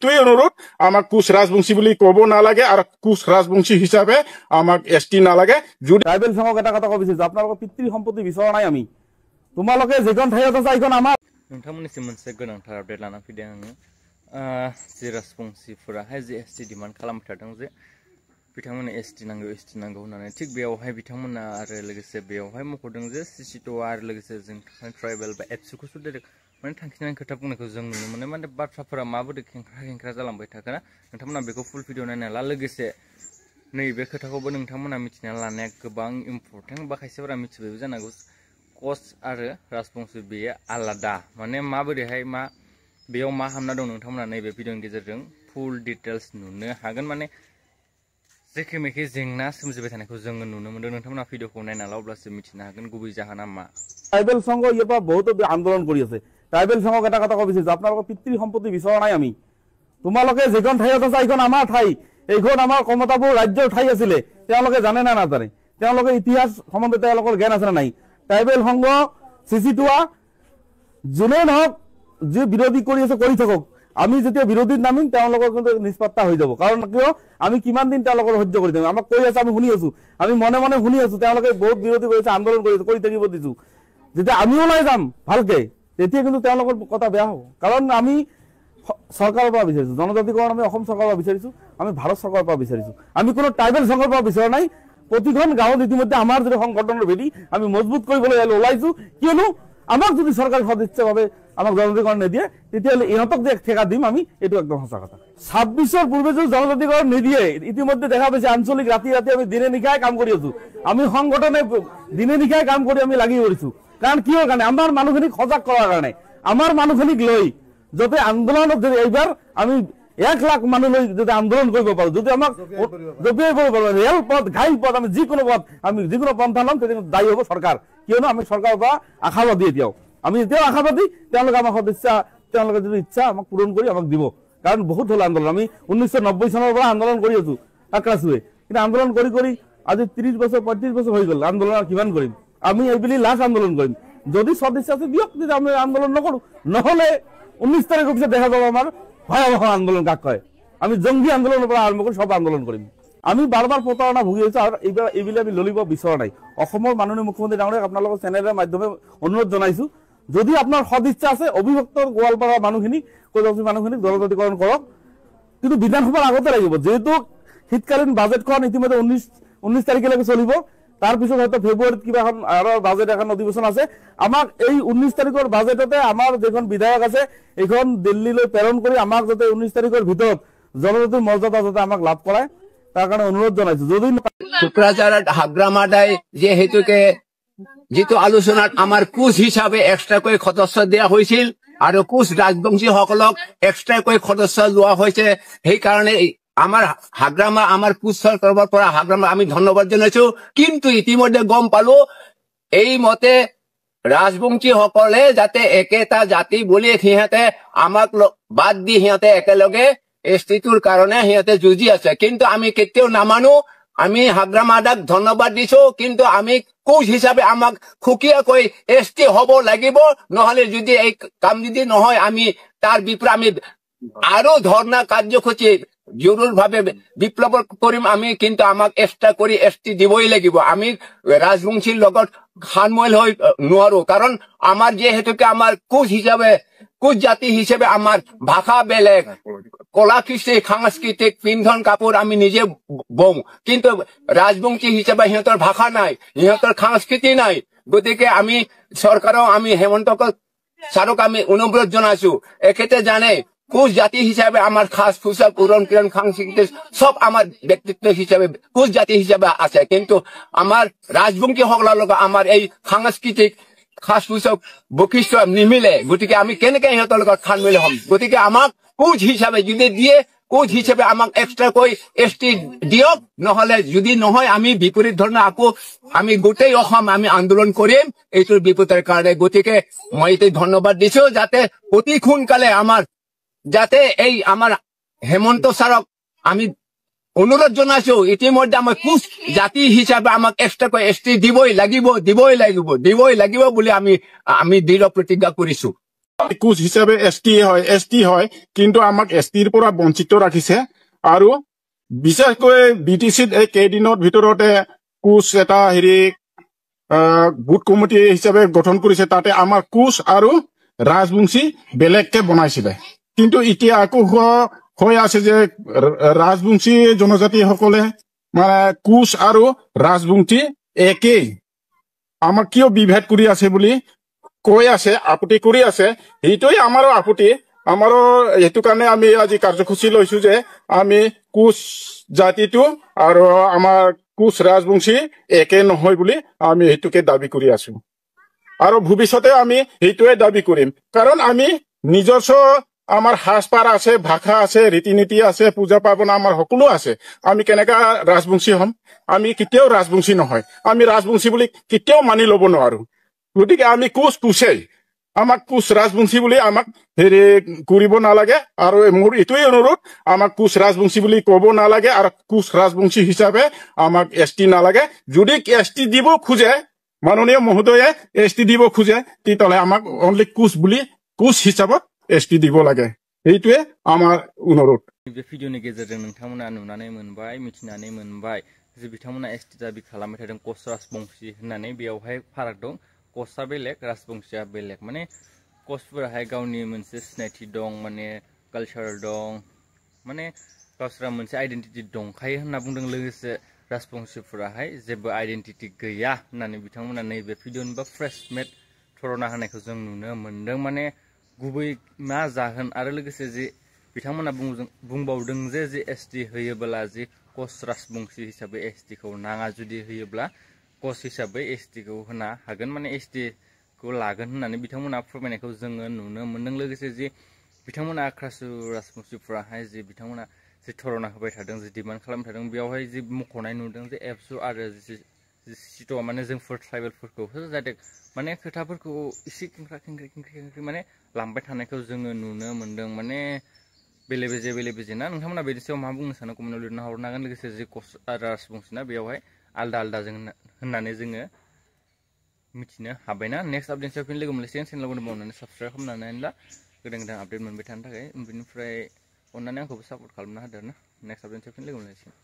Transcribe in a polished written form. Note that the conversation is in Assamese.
তুই অনুরোধ আমাক কোচ রাজবংশী বুলি কব নালাগে আর কোচ রাজবংশী হিসাবে আমাক এসটি নালাগে। যদি ট্রাইবেল সংঘক এটা কথা কব বিচাৰিছো আপোনালোকৰ পিতৃ সম্পত্তি বিচৰা নাই আমি তোমালোকে যেখন ঠাইত আছে এইখন আমাৰ। नोंथांमोननिसिम मोनसे गोनांथार आपडेट लाना फैदों आङो जे राजबंशीफोराहाय जे एसटि डिमान्ड खालामबाय थादों जे बिथांमोननो एसटि नांगौ होननानै थिग बेयावहाय बिथांमोना आरो लोगोसे बेयावहाय मख'दों जे सिसिट' आरो लोगोसे जों ट्राइबेल बा एबसुखौसो डाइरेक्ट माने थांखिनानै खोथा बुंनायखौ जों नुनो मोनो। माने बाथ्राफोरा माबोरै खेंख्रा जालांबाय थागोन नोंथांमोना बेखौ फुल भिडिअ नायना ला। लोगोसे नैबे खोथाखौबो नोंथांमोना मिथिना लानाया गोबां इम्परटेन्ट बा खायसेफोरा मिथिबायबो जानांगौ कच आरो राजबंशी बेयो आलादा माने माबोरैहाय मा बेयाव मा हामना दं नोंथांमोना नैबे भिडिअनि गेजेरजों फुल डिटेल्स नुनो हागोन। माने जेखे मेखे जेंना सोमजिबाय थानायखौ जोङो नुनो मोनदों। नोंथांमोना भिडिअखौ नायना ला अब्लासो मिथिनो हागोन गुबै जाहोना मा। ট্রাইবেল সংঘ ইয়াৰ পৰা বহুত আন্দোলন কৰি আছে। ট্ৰাইবেল সংঘক এটা কথা কব বিচাৰিছো আপোনালোকৰ পিতৃ সম্পত্তি বিচৰা নাই আমি তোমালোকে যেখন ঠাইত আছে এইখন আমাৰ ঠাই এইখন আমাৰ কমতাপুৰ ৰাজ্যৰ ঠাই আছিলে তেওঁলোকে জানে না নাজানে তেওঁলোকে ইতিহাস সম্বন্ধে তেওঁলোকৰ জ্ঞান আছে না নাই। ট্ৰাইবেল সংঘ চিচিটোৱা যোনে নহওক যে বিৰোধী কৰি আছে কৰি থাকক আমি যেতিয়া বিৰোধীত নামিম তেওঁলোকৰ কিন্তু নিষ্পত্তা হৈ যাব। কাৰণ কিয় আমি কিমান দিন তেওঁলোকৰ সহ্য কৰি থাকিম আমাক কৈ আছে আমি শুনি আছো আমি মনে মনে শুনি আছো তেওঁলোকে বহুত বিৰোধী কৰিছে আন্দোলন কৰিছে কৰি থাকিব দিছো। যেতিয়া আমি ওলাই যাম ভালকে তেতিয়া কিন্তু তেওঁলোকৰ কথা বেয়া হ'ব। কাৰণ আমি চৰকাৰৰ পৰা বিচাৰিছো জনজাতিকৰণ আমি অসম চৰকাৰৰ পৰা বিচাৰিছো আমি ভাৰত চৰকাৰৰ পৰা বিচাৰিছো আমি কোনো ট্ৰাইবেল সংঘৰ পৰা বিচৰা নাই। প্ৰতিখন গাঁৱত ইতিমধ্যে আমাৰ যদি সংগঠনৰ ভেটি আমি মজবুত কৰিবলৈ ওলাইছো কিয়নো আমাক যদি চৰকাৰী সদিচ্ছাভাৱে আমাক জনজাতিকৰণ নিদিয়ে তেতিয়াহ'লে ইহঁতক যে ঠেকা দিম আমি এইটো একদম সঁচা কথা। 26ৰ পূৰ্বে যদি জনজাতিকৰণ নিদিয়ে ইতিমধ্যে দেখা পাইছে আঞ্চলিক ৰাতি আমি দিনে নিশাই কাম কৰি আছো আমি সংগঠনে দিনে নিশাই কাম কৰি আমি লাগি কৰিছো। কাৰণ কিহৰ কাৰণে আমাৰ মানুহখিনিক সজাগ কৰাৰ কাৰণে আমাৰ মানুহখিনিক লৈ যাতে আন্দোলনত যদি এইবাৰ আমি 1 লাখ মানুহ লৈ যদি আন্দোলন কৰিব পাৰো যদি আমাক জপিয়াই কৰিব পাৰো ৰেল পথ ঘাইল পথ আমি যিকোনো পথ আমি যিকোনো পন্থা ল'ম তেতিয়া দায়ী হ'ব চৰকাৰ। কিয়নো আমি চৰকাৰৰ পৰা আশাবাদী এতিয়াও আমি আশাবাদী তেওঁলোকে আমাৰ সদিচ্ছা তেওঁলোকে যদি ইচ্ছা আমাক পূৰণ কৰি আমাক দিব। কাৰণ বহুত হ'ল আন্দোলন আমি 1990 চনৰ পৰা আন্দোলন কৰি আছো আক্ৰাচুৱে কিন্তু আন্দোলন কৰি কৰি আজি 30 বছৰ 35 বছৰ হৈ গ'ল আন্দোলন কিমান কৰিম আমি এইবুলি লাষ্ট আন্দোলন কৰিম যদি সদিচ্ছা আছে দিয়ক তেতিয়া আমি আন্দোলন নকৰো নহ'লে 19 তাৰিখৰ পিছত দেখা যাব আমাৰ ভয়াবহ আন্দোলন কাক কয় আমি জংগী আন্দোলনৰ পৰা আৰম্ভ কৰি সব আন্দোলন কৰিম। আমি বাৰবাৰ প্ৰতাৰণা ভুগি আছো আৰু এইবিলাক আমি ললিব বিচৰা নাই। অসমৰ মাননীয় মুখ্যমন্ত্ৰী ডাঙৰীয়াক আপোনালোকৰ চেনেলৰ মাধ্যমে অনুৰোধ জনাইছো যদি আপোনাৰ সদিচ্ছা আছে অভিভক্ত গোৱালপাৰাৰ মানুহখিনিক কৈলাশী মানুহখিনিক জনজাতিকৰণ কৰক কিন্তু বিধানসভাৰ আগতে লাগিব যেহেতু শীতকালীন বাজেটখন ইতিমধ্যে 19 তাৰিখলৈকে চলিব তাৰপিছত হয়তো ফেব্ৰুৱাৰীত কিবা এখন আৰু বাজেট এখন অধিৱেশন আছে আমাক এই 19 তাৰিখৰ বাজেটতে আমাৰ যেখন বিধায়ক আছে এইখন দিল্লীলৈ প্ৰেৰণ কৰি আমাক যাতে 19 তাৰিখৰ ভিতৰত জনজাতিৰ মৰ্যাদা যাতে আমাক লাভ কৰায় তাৰ কাৰণে অনুৰোধ জনাইছো। যদি কোকৰাঝাৰত হাগ্ৰামাদাই যে হেতুকে যিটো আলোচনাত আমাৰ কোচ হিচাপে এক্সট্ৰাকৈ সদস্য দিয়া হৈছিল আৰু কোচ ৰাজবংশীসকলক এক্সট্ৰাকৈ সদস্য লোৱা হৈছে সেইকাৰণে আমাৰ হাগ্ৰামা আমাৰ কোচ চৰকাৰৰ পৰা হাগ্ৰামা আমি ধন্যবাদ জনাইছো। কিন্তু ইতিমধ্যে গম পালো এই মতে ৰাজবংশীসকলে যাতে একেটা জাতি বুলি সিহঁতে আমাক বাদ দি সিহঁতে একেলগে এসটিটোৰ কাৰণে সিহঁতে যুঁজি আছে কিন্তু আমি কেতিয়াও নামানো। আমি হাগ্ৰামাদাক ধন্যবাদ দিছো কিন্তু আমি কোচ হিচাপে আমাক খুকিয়াকৈ এসটি হ'ব লাগিব নহলে যদি এই কাম যদি নহয় আমি তাৰ বিপৰীত আমি আৰু ধৰ্ণা কাৰ্যসূচী জৰুৰভাৱে বিপ্লৱ কৰিম আমি কিন্তু আমাক এক্সট্ৰা কৰি এসটি দিবই লাগিব। আমি ৰাজবংশীৰ লগত সানমইল হৈ নোৱাৰো কাৰণ আমাৰ যিহেতুকে আমাৰ কোচ হিচাপে কোচ জাতি হিচাপে আমাৰ ভাষা বেলেগ কলা কৃষ্টি সাংস্কৃতিক পিন্ধন কাপোৰ আমি নিজে বওঁ কিন্তু ৰাজবংশী হিচাপে সিহঁতৰ ভাষা নাই সিহঁতৰ সংস্কৃতি নাই। গতিকে আমি চৰকাৰক আমি হেমন্ত ছাৰক আমি অনুৰোধ জনাইছো এখেতে জানে কোচ জাতি হিচাপে আমাৰ খাস পোচাক উৰণ কিৰণ সংস্কৃতি সব আমাৰ ব্যক্তিত্ব হিচাপে কোচ জাতি হিচাপে আছে কিন্তু আমাৰ ৰাজবংশীসকলৰ লগত আমাৰ এই সাংস্কৃতিক খাস পোচাক বৈশিষ্ট্য নিমিলে। গতিকে আমি কেনেকৈ সিহঁতৰ লগত খানমিল হ'ম। গতিকে আমাক কোচ হিচাপে যদি দিয়ে কোচ হিচাপে আমাক এক্সট্ৰাকৈ এসটি দিয়ক নহলে যদি নহয় আমি বিপৰীত ধৰণে আকৌ আমি গোটেই অসম আমি আন্দোলন কৰিম এইটোৰ বিপৰীতৰ কাৰণে। গতিকে মই এইটো ধন্যবাদ দিছো যাতে অতি সোনকালে আমাৰ যাতে এই আমাৰ হেমন্ত ছাৰক আমি অনুৰোধ জনাইছো ইতিমধ্যে আমাৰ কোচ জাতি হিচাপে আমাক এক্সট্ৰাকৈ এসটি দিবই লাগিব বুলি আমি দৃঢ় প্ৰতিজ্ঞা কৰিছো। কোচ হিচাপে এছটি হয় কিন্তু আমাক এছটিৰ পৰা বঞ্চিত ৰাখিছে আৰু বিশেষকৈ বিটিচিত এই কেইদিনৰ ভিতৰতে কোচ এটা বুথ কমিটি হিচাপে গঠন কৰিছে তাতে আমাৰ কোচ আৰু ৰাজবংশী বেলেগকে বনাইছিলে কিন্তু এতিয়া আকৌ হৈ আছে যে ৰাজবংশী জনজাতিসকলে মানে কোচ আৰু ৰাজবংশী একেই আমাক কিয় বিভেদ কৰি আছে বুলি কৈ আছে আপত্তি কৰি আছে এইটোই আমাৰো আপত্তি আমাৰো এইটো কাৰণে আমি আজি কাৰ্যসূচী লৈছো যে আমি কোচ জাতিটো আৰু আমাৰ কোচ ৰাজবংশী একে নহয় বুলি আমি এইটোকে দাবী কৰি আছো আৰু ভৱিষ্যতে আমি এইটোৱে দাবী কৰিম কাৰণ আমি নিজস্ব আমাৰ সাজপাৰ আছে ভাষা আছে ৰীতি নীতি আছে পূজা পাৰ্বণ আমাৰ সকলো আছে আমি কেনেকা ৰাজবংশী হ'ম আমি কেতিয়াও ৰাজবংশী নহয় আমি ৰাজবংশী বুলি কেতিয়াও মানি ল'ব নোৱাৰো গতিকে আমি কোচেই আমাক কোচ ৰাজবংশী বুলি আমাক কৰিব নালাগে আৰু মোৰ এইটোৱে অনুৰোধ আমাক কোচ ৰাজবংশী বুলি ক'ব নালাগে আৰু কোচ ৰাজবংশী হিচাপে আমাক এছটি নালাগে যদি এছটি দিব খোজে মাননীয় মহোদয়ে এছটি দিব খোজে তেতিয়াহ'লে আমাক অনলি কোচ হিচাপত এছটি দিব লাগে এইটোৱে আমাৰ অনুৰোধ बे भिडिअनि गेजेरजों नोंथांमोना नुनानै मोनबाय मिथिनानै मोनबाय जे बिथांमोना एसटि दाबि खालामबाय थादों कच राजबंशी होननानै बेयावहाय फाराग दं कचआ बेलेग राजबंशीया बेलेग माने कचफोराहाय गावनि मोनसे सिनायथि दं माने कालचार दं माने गावसोरा मोनसे आइडेन्टिटि दंखायो होनना बुंदों लोगोसे राजबंशीफोराहाय जेबो आइडेन्टिटि गैया होननानै बिथांमोना नैबे भिडिअनि बा फ्रेश मेड थरना होनायखौ जों नुनो मोनदों माने गुबै मा जाहोन आरो लोगोसे जे बिथांमोना बुंबावदों जे एसटि होयोब्ला जे कच राजबंशी हिसाबै एसटि खौ नाङा जुदि होयोब्ला कच हिसाबै एसटि खौ होना हागोन माने एसटि खौ लागोन होननानै बिथांमोना फोरमायनायखौ जोङो नुनो मोनदों लोगोसे जे बिथांमोना आख्रासु राजबंशीफोराहाय जे बिथांमोना जे थरना होबाय थादों जे डिमान्ड खालामबाय थादों बेयावहाय जे मख'नाय नुदों जे एबसु आरो सिट'आ माने जोंफोर ट्राइबेलफोरखौ जाहाथे माने खोथाफोरखौ एसे खेंख्रा माने लांबाय थानायखौ जोङो नुनो मोनदों माने बेले बेजे ना नोंथांमोना बेनि सायाव मा बुंनो सानो कमेन्टआव लिरना हरनो हागोन लोगोसे जे कच राजबंशीना बेयावहाय आलदा जों होननानै जोङो मिथिनो हाबायना नेक्स्ट आपडेट सायाव फिन लोगो मोनलायसिगोन चेनेलखौ बावनानै साबस्क्राइब खालामनानै ला गोदान आपडेट मोनबाय थानो थाखाय बेनिफ्राय अननानै आंखौबो सापर्ट खालामना होदो ना नेक्स्ट आपडेट सायाव फिन लोगो मोनलायसिगोन